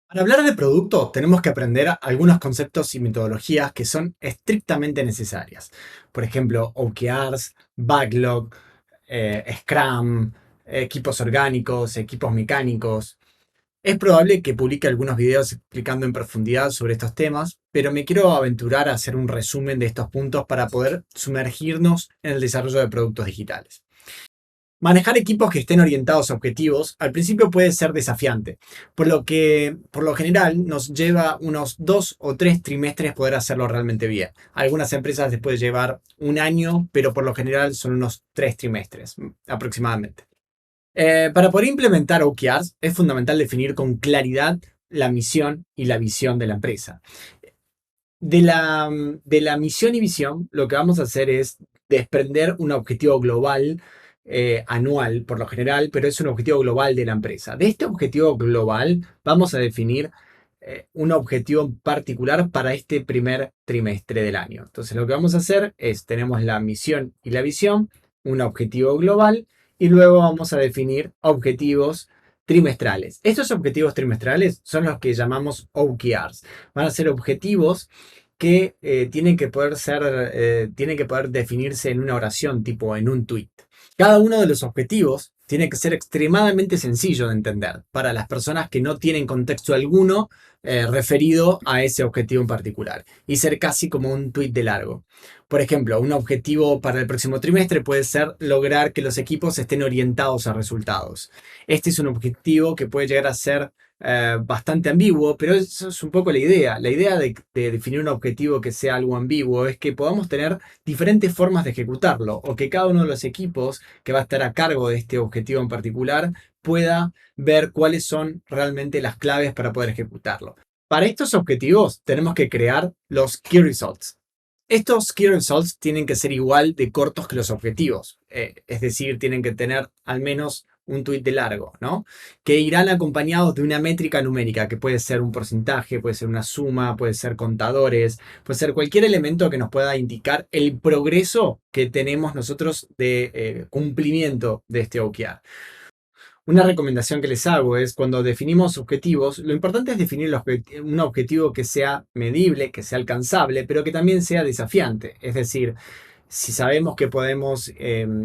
Para hablar de producto, tenemos que aprender algunos conceptos y metodologías que son estrictamente necesarias. Por ejemplo, OKRs, Backlog, Scrum, equipos orgánicos, equipos mecánicos. Es probable que publique algunos videos explicando en profundidad sobre estos temas, pero me quiero aventurar a hacer un resumen de estos puntos para poder sumergirnos en el desarrollo de productos digitales. Manejar equipos que estén orientados a objetivos al principio puede ser desafiante, por lo que por lo general nos lleva unos 2 o 3 trimestres poder hacerlo realmente bien. Algunas empresas les puede llevar un año, pero por lo general son unos 3 trimestres aproximadamente. Para poder implementar OKRs es fundamental definir con claridad la misión y la visión de la empresa. De la misión y visión, lo que vamos a hacer es desprender un objetivo global anual, por lo general, pero es un objetivo global de la empresa. De este objetivo global vamos a definir un objetivo particular para este primer trimestre del año. Entonces, lo que vamos a hacer es, tenemos la misión y la visión, un objetivo global, y luego vamos a definir objetivos trimestrales. Estos objetivos trimestrales son los que llamamos OKRs. Van a ser objetivos que tienen que poder definirse en una oración, tipo en un tweet. Cada uno de los objetivos tiene que ser extremadamente sencillo de entender para las personas que no tienen contexto alguno referido a ese objetivo en particular y ser casi como un tweet de largo. Por ejemplo, un objetivo para el próximo trimestre puede ser lograr que los equipos estén orientados a resultados. Este es un objetivo que puede llegar a ser bastante ambiguo, pero eso es un poco la idea. La idea de definir un objetivo que sea algo ambiguo es que podamos tener diferentes formas de ejecutarlo o que cada uno de los equipos que va a estar a cargo de este objetivo en particular pueda ver cuáles son realmente las claves para poder ejecutarlo. Para estos objetivos tenemos que crear los Key Results. Estos Key Results tienen que ser igual de cortos que los objetivos, es decir, tienen que tener al menos un tweet de largo, ¿no? Que irán acompañados de una métrica numérica, que puede ser un porcentaje, puede ser una suma, puede ser contadores, puede ser cualquier elemento que nos pueda indicar el progreso que tenemos nosotros de cumplimiento de este OKR. Una recomendación que les hago es cuando definimos objetivos, lo importante es definir un objetivo que sea medible, que sea alcanzable, pero que también sea desafiante. Es decir, si sabemos que podemos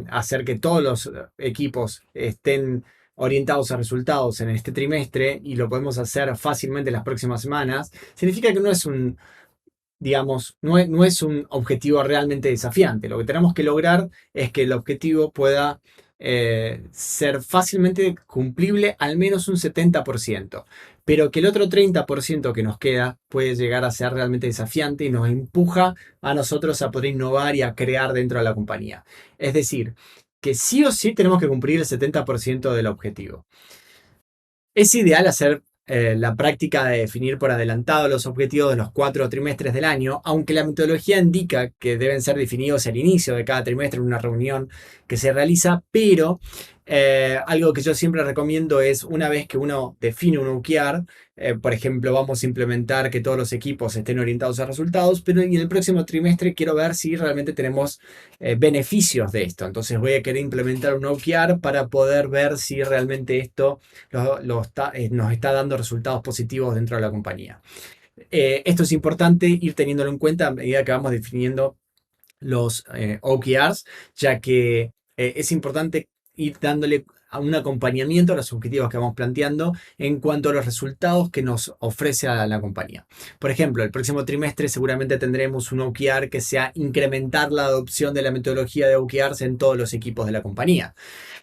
hacer que todos los equipos estén orientados a resultados en este trimestre y lo podemos hacer fácilmente en las próximas semanas, significa que no es un, digamos, no es un objetivo realmente desafiante. Lo que tenemos que lograr es que el objetivo pueda ser fácilmente cumplible al menos un 70%, pero que el otro 30% que nos queda puede llegar a ser realmente desafiante y nos empuja a nosotros a poder innovar y a crear dentro de la compañía. Es decir, que sí o sí tenemos que cumplir el 70% del objetivo. Es ideal hacer la práctica de definir por adelantado los objetivos de los 4 trimestres del año, aunque la metodología indica que deben ser definidos al inicio de cada trimestre en una reunión que se realiza, pero algo que yo siempre recomiendo es una vez que uno define un OKR, por ejemplo, vamos a implementar que todos los equipos estén orientados a resultados, pero en el próximo trimestre quiero ver si realmente tenemos beneficios de esto. Entonces voy a querer implementar un OKR para poder ver si realmente esto nos está dando resultados positivos dentro de la compañía. Esto es importante ir teniéndolo en cuenta a medida que vamos definiendo los OKRs, ya que es importante ir dándole a un acompañamiento a los objetivos que vamos planteando en cuanto a los resultados que nos ofrece a la compañía. Por ejemplo, el próximo trimestre seguramente tendremos un OKR que sea incrementar la adopción de la metodología de OKRs en todos los equipos de la compañía.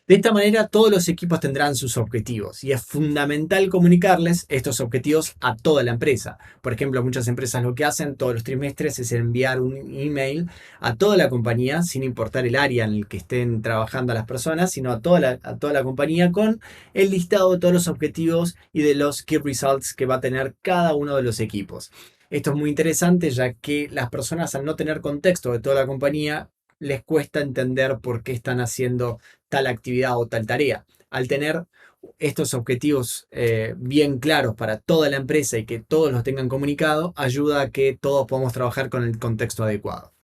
De esta manera, todos los equipos tendrán sus objetivos y es fundamental comunicarles estos objetivos a toda la empresa. Por ejemplo, muchas empresas lo que hacen todos los trimestres es enviar un email a toda la compañía, sin importar el área en el que estén trabajando las personas, sino a toda la compañía con el listado de todos los objetivos y de los key results que va a tener cada uno de los equipos. Esto es muy interesante ya que las personas, al no tener contexto de toda la compañía, les cuesta entender por qué están haciendo tal actividad o tal tarea. Al tener estos objetivos bien claros para toda la empresa y que todos los tengan comunicado, ayuda a que todos podamos trabajar con el contexto adecuado.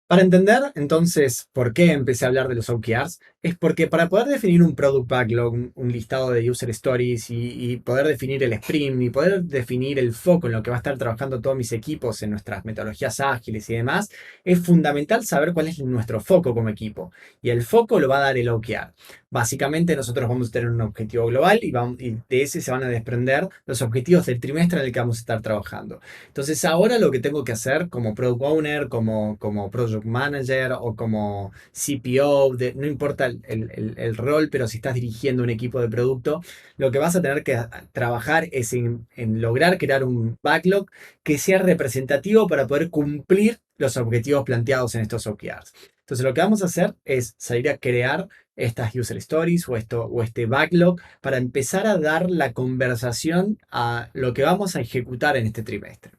Para entender entonces por qué empecé a hablar de los OKRs, Es porque para poder definir un product backlog, un listado de user stories y poder definir el sprint y poder definir el foco en lo que va a estar trabajando todos mis equipos en nuestras metodologías ágiles y demás, es fundamental saber cuál es nuestro foco como equipo. Y el foco lo va a dar el OKR. Básicamente nosotros vamos a tener un objetivo global y de ese se van a desprender los objetivos del trimestre en el que vamos a estar trabajando. Entonces ahora lo que tengo que hacer como product owner, como project manager o como CPO, no importa el rol, pero si estás dirigiendo un equipo de producto, lo que vas a tener que trabajar es en lograr crear un backlog que sea representativo para poder cumplir los objetivos planteados en estos OKRs. Entonces lo que vamos a hacer es salir a crear estas user stories o este backlog para empezar a dar la conversación a lo que vamos a ejecutar en este trimestre.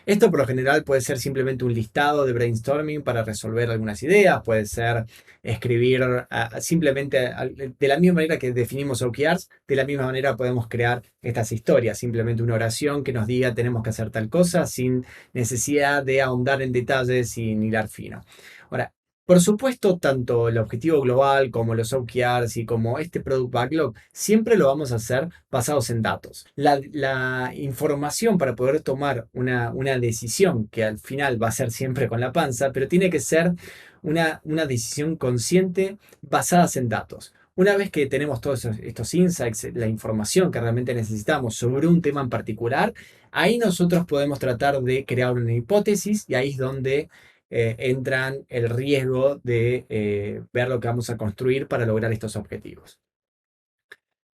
Esto por lo general puede ser simplemente un listado de brainstorming para resolver algunas ideas, puede ser escribir simplemente de la misma manera que definimos OKRs, de la misma manera podemos crear estas historias, simplemente una oración que nos diga tenemos que hacer tal cosa sin necesidad de ahondar en detalles sin hilar fino. Ahora, por supuesto, tanto el objetivo global como los OKRs y como este Product Backlog, siempre lo vamos a hacer basados en datos. La información para poder tomar una decisión, que al final va a ser siempre con la panza, pero tiene que ser una decisión consciente basadas en datos. Una vez que tenemos todos estos insights, la información que realmente necesitamos sobre un tema en particular, ahí nosotros podemos tratar de crear una hipótesis y ahí es donde entran el riesgo de ver lo que vamos a construir para lograr estos objetivos.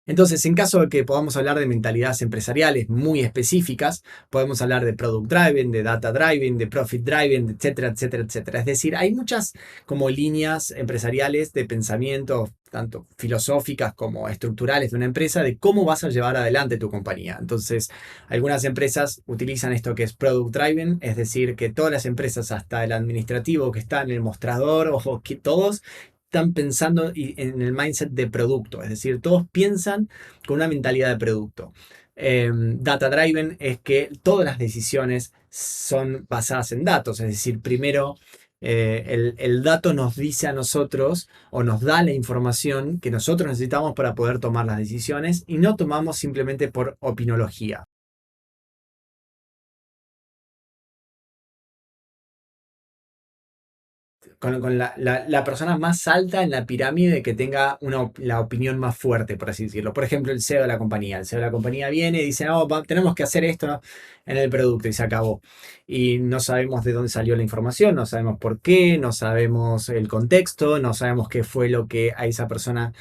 Entonces, en caso de que podamos hablar de mentalidades empresariales muy específicas, podemos hablar de product driving, de data driving, de profit driving, etcétera, etcétera, etcétera. Es decir, hay muchas como líneas empresariales de pensamiento, tanto filosóficas como estructurales de una empresa, de cómo vas a llevar adelante tu compañía. Entonces, algunas empresas utilizan esto que es product driving, es decir, que todas las empresas, hasta el administrativo que está en el mostrador, o que todos están pensando en el mindset de producto, es decir, todos piensan con una mentalidad de producto. Data driven es que todas las decisiones son basadas en datos, es decir, primero el dato nos dice a nosotros o nos da la información que nosotros necesitamos para poder tomar las decisiones y no tomamos simplemente por opinología. Con la persona más alta en la pirámide que tenga la opinión más fuerte, por así decirlo. Por ejemplo, el CEO de la compañía. El CEO de la compañía viene y dice, no, tenemos que hacer esto, ¿no?, en el producto y se acabó. Y no sabemos de dónde salió la información, no sabemos por qué, no sabemos el contexto, no sabemos qué fue lo que a esa persona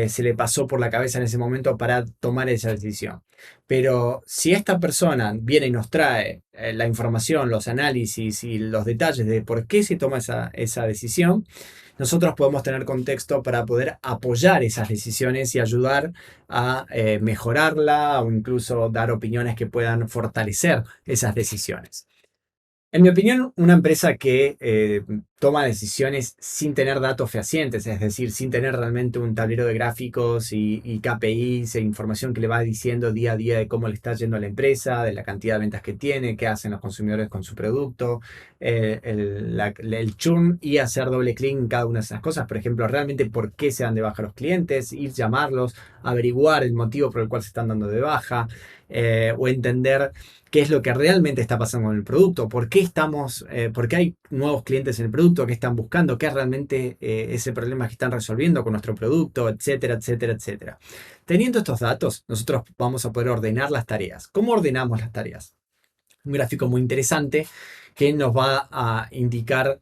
se le pasó por la cabeza en ese momento para tomar esa decisión. Pero si esta persona viene y nos trae la información, los análisis y los detalles de por qué se toma esa decisión, nosotros podemos tener contexto para poder apoyar esas decisiones y ayudar a mejorarla o incluso dar opiniones que puedan fortalecer esas decisiones. En mi opinión, una empresa que toma decisiones sin tener datos fehacientes, es decir, sin tener realmente un tablero de gráficos y KPIs e información que le va diciendo día a día de cómo le está yendo a la empresa, de la cantidad de ventas que tiene, qué hacen los consumidores con su producto, el churn y hacer doble clic en cada una de esas cosas. Por ejemplo, realmente por qué se dan de baja los clientes, ir llamarlos, averiguar el motivo por el cual se están dando de baja, o entender qué es lo que realmente está pasando con el producto, por qué hay nuevos clientes en el producto, qué están buscando, qué es realmente ese problema que están resolviendo con nuestro producto, etcétera, etcétera, etcétera. Teniendo estos datos, nosotros vamos a poder ordenar las tareas. ¿Cómo ordenamos las tareas? Un gráfico muy interesante que nos va a indicar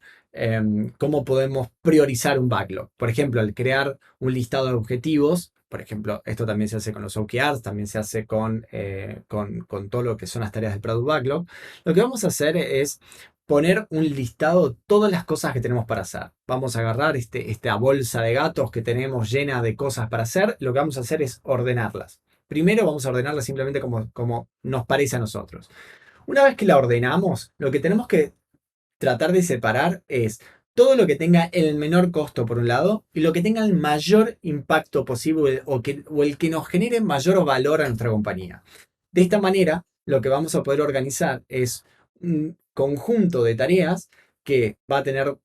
cómo podemos priorizar un backlog. Por ejemplo, al crear un listado de objetivos, por ejemplo, esto también se hace con los OKRs, también se hace con todo lo que son las tareas del Product Backlog. Lo que vamos a hacer es poner un listado de todas las cosas que tenemos para hacer. Vamos a agarrar esta bolsa de gatos que tenemos llena de cosas para hacer. Lo que vamos a hacer es ordenarlas. Primero vamos a ordenarlas simplemente como nos parece a nosotros. Una vez que la ordenamos, lo que tenemos que tratar de separar es todo lo que tenga el menor costo por un lado y lo que tenga el mayor impacto posible o el que nos genere mayor valor a nuestra compañía. De esta manera, lo que vamos a poder organizar es un conjunto de tareas que va a tener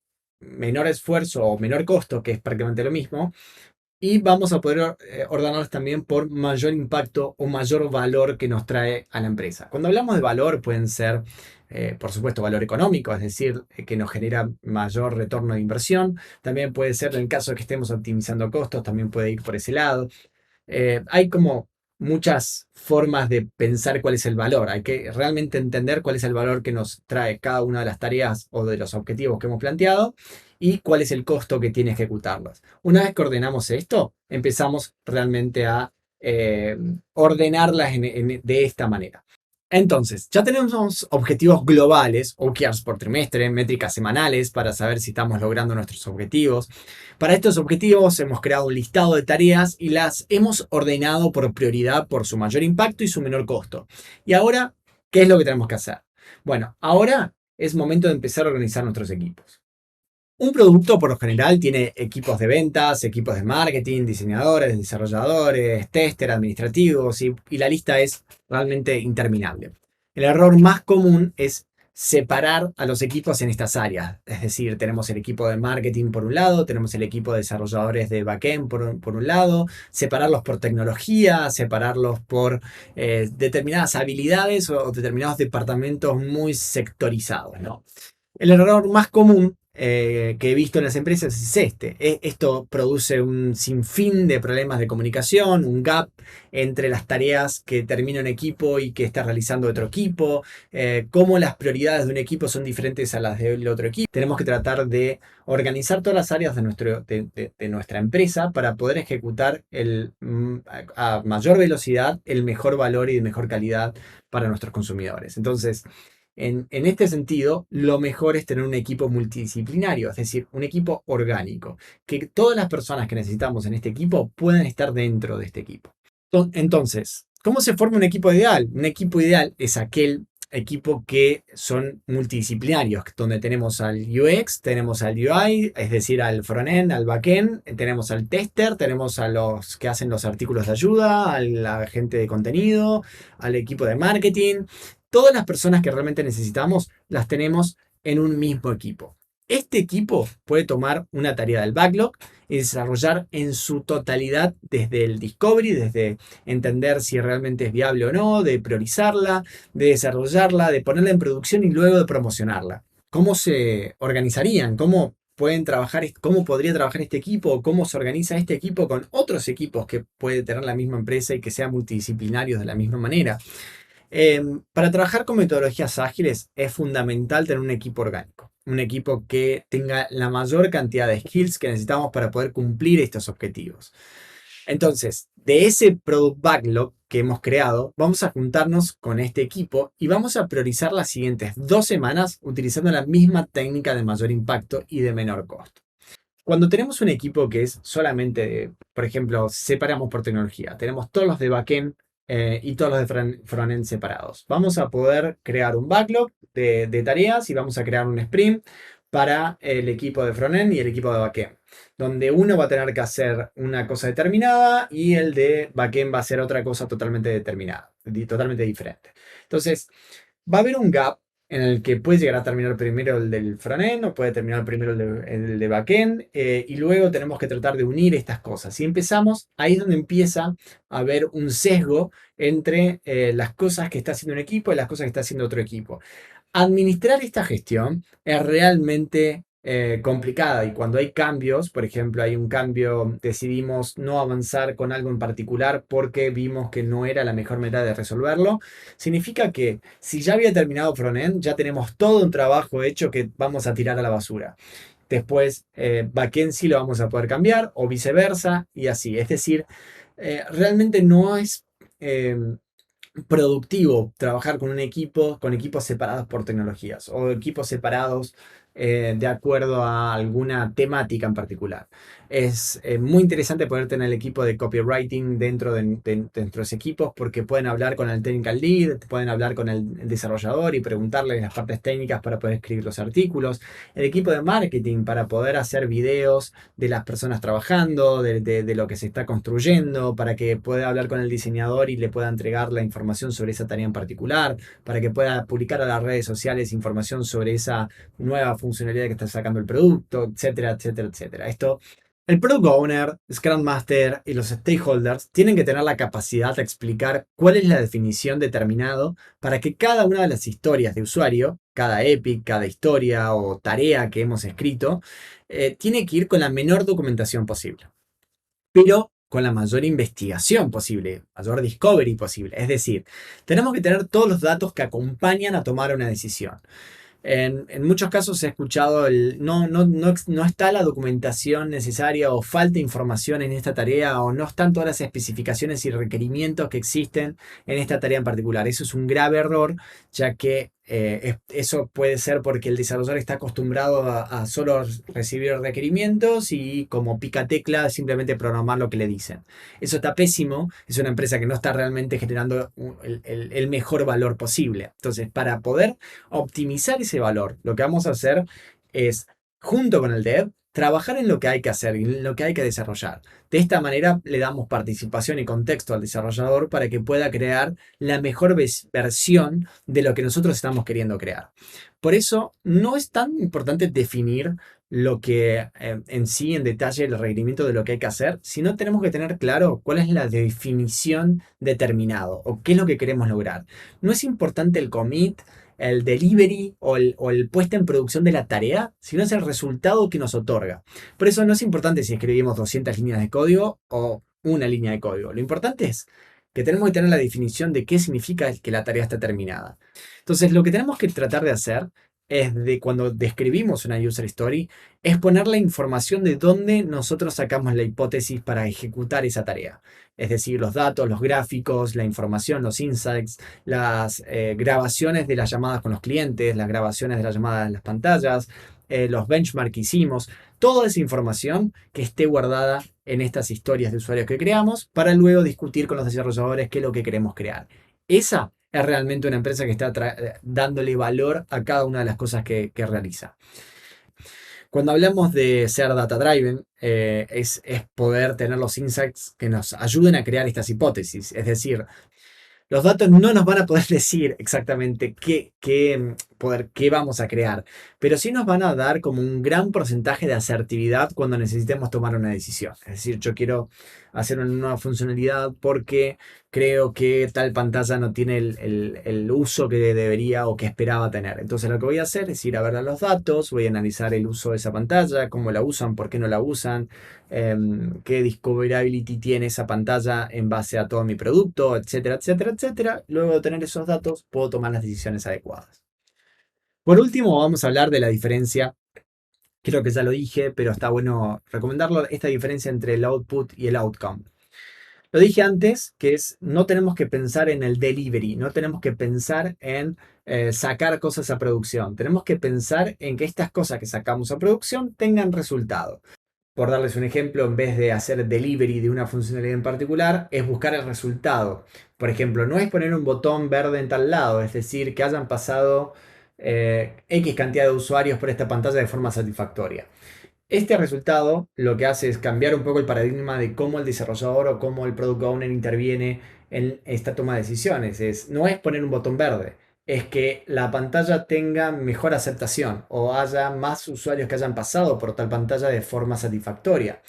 menor esfuerzo o menor costo, que es prácticamente lo mismo, y vamos a poder ordenarlas también por mayor impacto o mayor valor que nos trae a la empresa. Cuando hablamos de valor, pueden ser, por supuesto, valor económico, es decir, que nos genera mayor retorno de inversión. También puede ser, en el caso de que estemos optimizando costos, también puede ir por ese lado. Hay como muchas formas de pensar cuál es el valor. Hay que realmente entender cuál es el valor que nos trae cada una de las tareas o de los objetivos que hemos planteado y cuál es el costo que tiene ejecutarlas. Una vez que ordenamos esto, empezamos realmente a ordenarlas de esta manera. Entonces, ya tenemos objetivos globales, OKRs por trimestre, métricas semanales para saber si estamos logrando nuestros objetivos. Para estos objetivos hemos creado un listado de tareas y las hemos ordenado por prioridad por su mayor impacto y su menor costo. Y ahora, ¿qué es lo que tenemos que hacer? Bueno, ahora es momento de empezar a organizar nuestros equipos. Un producto por lo general tiene equipos de ventas, equipos de marketing, diseñadores, desarrolladores, tester, administrativos y la lista es realmente interminable. El error más común es separar a los equipos en estas áreas. Es decir, tenemos el equipo de marketing por un lado, tenemos el equipo de desarrolladores de backend por un lado, separarlos por tecnología, separarlos por determinadas habilidades o determinados departamentos muy sectorizados, ¿no? El error más común que he visto en las empresas es este. Esto produce un sinfín de problemas de comunicación, un gap entre las tareas que termina un equipo y que está realizando otro equipo, cómo las prioridades de un equipo son diferentes a las del otro equipo. Tenemos que tratar de organizar todas las áreas de nuestra empresa para poder ejecutar a mayor velocidad el mejor valor y de mejor calidad para nuestros consumidores. Entonces, en este sentido, lo mejor es tener un equipo multidisciplinario, es decir, un equipo orgánico, que todas las personas que necesitamos en este equipo puedan estar dentro de este equipo. Entonces, ¿cómo se forma un equipo ideal? Un equipo ideal es aquel equipo que son multidisciplinarios, donde tenemos al UX, tenemos al UI, es decir, al frontend, al backend, tenemos al tester, tenemos a los que hacen los artículos de ayuda, a la gente de contenido, al equipo de marketing. Todas las personas que realmente necesitamos las tenemos en un mismo equipo. Este equipo puede tomar una tarea del backlog y desarrollar en su totalidad desde el discovery, desde entender si realmente es viable o no, de priorizarla, de desarrollarla, de ponerla en producción y luego de promocionarla. ¿Cómo se organizarían? ¿Cómo pueden trabajar? ¿Cómo podría trabajar este equipo? ¿Cómo se organiza este equipo con otros equipos que puede tener la misma empresa y que sean multidisciplinarios de la misma manera? Para trabajar con metodologías ágiles es fundamental tener un equipo orgánico, un equipo que tenga la mayor cantidad de skills que necesitamos para poder cumplir estos objetivos. Entonces, de ese product backlog que hemos creado, vamos a juntarnos con este equipo y vamos a priorizar las siguientes 2 semanas utilizando la misma técnica de mayor impacto y de menor costo. Cuando tenemos un equipo que es solamente, por ejemplo, separamos por tecnología, tenemos todos los de backend y todos los de frontend separados. Vamos a poder crear un backlog de tareas y vamos a crear un sprint para el equipo de frontend y el equipo de backend, donde uno va a tener que hacer una cosa determinada y el de backend va a hacer otra cosa totalmente determinada, totalmente diferente. Entonces, va a haber un gap en el que puede llegar a terminar primero el del frontend o puede terminar primero el de backend y luego tenemos que tratar de unir estas cosas. Si empezamos, ahí es donde empieza a haber un sesgo entre las cosas que está haciendo un equipo y las cosas que está haciendo otro equipo. Administrar esta gestión es realmente complicada y cuando hay cambios, por ejemplo, hay un cambio, decidimos no avanzar con algo en particular porque vimos que no era la mejor manera de resolverlo, significa que si ya había terminado frontend, ya tenemos todo un trabajo hecho que vamos a tirar a la basura. Después, backend sí lo vamos a poder cambiar o viceversa y así. Es decir, realmente no es productivo trabajar con equipos separados por tecnologías o equipos separados de acuerdo a alguna temática en particular. Es muy interesante poder tener el equipo de copywriting dentro de nuestros equipos porque pueden hablar con el technical lead, pueden hablar con el desarrollador y preguntarle las partes técnicas para poder escribir los artículos. El equipo de marketing para poder hacer videos de las personas trabajando, de lo que se está construyendo, para que pueda hablar con el diseñador y le pueda entregar la información sobre esa tarea en particular, para que pueda publicar a las redes sociales información sobre esa nueva funcionalidad que está sacando el producto, etcétera, etcétera, etcétera. El Product Owner, Scrum Master y los stakeholders tienen que tener la capacidad de explicar cuál es la definición determinada para que cada una de las historias de usuario, cada epic, cada historia o tarea que hemos escrito, tiene que ir con la menor documentación posible, pero con la mayor investigación posible, mayor discovery posible. Es decir, tenemos que tener todos los datos que acompañan a tomar una decisión. En muchos casos he escuchado no está la documentación necesaria o falta información en esta tarea o no están todas las especificaciones y requerimientos que existen en esta tarea en particular. Eso es un grave error, ya que eso puede ser porque el desarrollador está acostumbrado a solo recibir requerimientos y como pica tecla simplemente programar lo que le dicen. Eso está pésimo, es una empresa que no está realmente generando el mejor valor posible. Entonces, para poder optimizar ese valor, lo que vamos a hacer es, junto con el dev, trabajar en lo que hay que hacer, en lo que hay que desarrollar. De esta manera le damos participación y contexto al desarrollador para que pueda crear la mejor versión de lo que nosotros estamos queriendo crear. Por eso no es tan importante definir lo que en sí, en detalle, el requerimiento de lo que hay que hacer, sino tenemos que tener claro cuál es la definición determinado o qué es lo que queremos lograr. No es importante el commit, el delivery o el puesta en producción de la tarea, sino es el resultado que nos otorga. Por eso no es importante si escribimos 200 líneas de código o una línea de código. Lo importante es que tenemos que tener la definición de qué significa que la tarea está terminada. Entonces, lo que tenemos que tratar de hacer es de cuando describimos una user story, es poner la información de dónde nosotros sacamos la hipótesis para ejecutar esa tarea. Es decir, los datos, los gráficos, la información, los insights, las grabaciones de las llamadas con los clientes, las grabaciones de las llamadas en las pantallas, los benchmarks que hicimos, toda esa información que esté guardada en estas historias de usuarios que creamos para luego discutir con los desarrolladores qué es lo que queremos crear. Esa es realmente una empresa que está dándole valor a cada una de las cosas que realiza. Cuando hablamos de ser data driven, es poder tener los insights que nos ayuden a crear estas hipótesis. Es decir, los datos no nos van a poder decir exactamente qué vamos a crear, pero sí nos van a dar como un gran porcentaje de asertividad cuando necesitemos tomar una decisión. Es decir, yo quiero hacer una nueva funcionalidad porque creo que tal pantalla no tiene el uso que debería o que esperaba tener. Entonces lo que voy a hacer es ir a ver los datos, voy a analizar el uso de esa pantalla, cómo la usan, por qué no la usan, qué discoverability tiene esa pantalla en base a todo mi producto, etcétera, etcétera, etcétera. Luego de tener esos datos, puedo tomar las decisiones adecuadas. Por último, vamos a hablar de la diferencia. Creo que ya lo dije, pero está bueno recomendarlo, esta diferencia entre el output y el outcome. Lo dije antes, que es no tenemos que pensar en el delivery, no tenemos que pensar en sacar cosas a producción. Tenemos que pensar en que estas cosas que sacamos a producción tengan resultado. Por darles un ejemplo, en vez de hacer delivery de una funcionalidad en particular, es buscar el resultado. Por ejemplo, no es poner un botón verde en tal lado, es decir, que hayan pasado X cantidad de usuarios por esta pantalla de forma satisfactoria. Este resultado lo que hace es cambiar un poco el paradigma de cómo el desarrollador o cómo el product owner interviene en esta toma de decisiones. No es poner un botón verde, es que la pantalla tenga mejor aceptación o haya más usuarios que hayan pasado por tal pantalla de forma satisfactoria.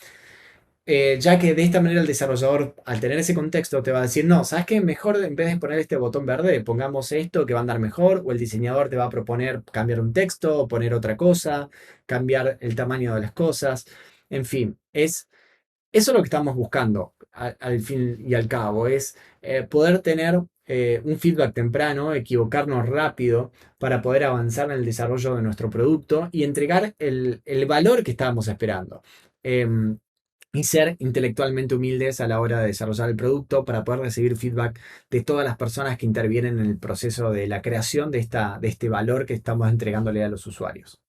Ya que de esta manera el desarrollador, al tener ese contexto, te va a decir, no, ¿sabes qué? Mejor en vez de poner este botón verde, pongamos esto que va a andar mejor, o el diseñador te va a proponer cambiar un texto, o poner otra cosa, cambiar el tamaño de las cosas. En fin, eso es lo que estamos buscando al fin y al cabo, es poder tener un feedback temprano, equivocarnos rápido para poder avanzar en el desarrollo de nuestro producto y entregar el valor que estábamos esperando. Y ser intelectualmente humildes a la hora de desarrollar el producto para poder recibir feedback de todas las personas que intervienen en el proceso de la creación de este valor que estamos entregándole a los usuarios.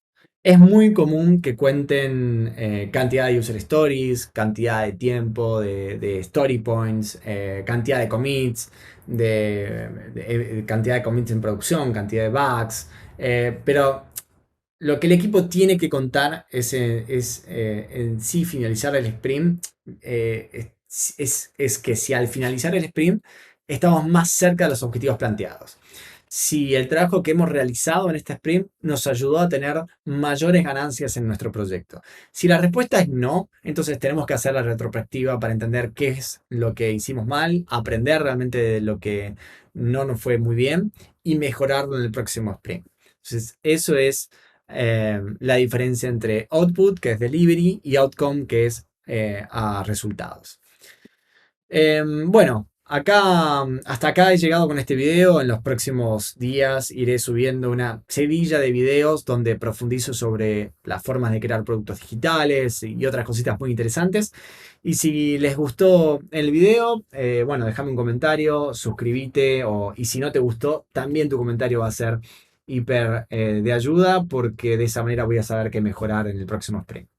Es muy común que cuenten cantidad de user stories, cantidad de tiempo, de story points, cantidad de commits, cantidad de commits en producción, cantidad de bugs, pero lo que el equipo tiene que contar es en sí finalizar el sprint. Es que si al finalizar el sprint estamos más cerca de los objetivos planteados. si el trabajo que hemos realizado en este sprint nos ayudó a tener mayores ganancias en nuestro proyecto. Si la respuesta es no, entonces tenemos que hacer la retrospectiva para entender qué es lo que hicimos mal, aprender realmente de lo que no nos fue muy bien y mejorarlo en el próximo sprint. Entonces, eso es la diferencia entre output, que es delivery, y outcome, que es a resultados. Bueno, hasta acá he llegado con este video. En los próximos días iré subiendo una seguidilla de videos donde profundizo sobre las formas de crear productos digitales y otras cositas muy interesantes. Y si les gustó el video, bueno, déjame un comentario, suscríbete, y si no te gustó, también tu comentario va a ser hiper de ayuda, porque de esa manera voy a saber qué mejorar en el próximo sprint.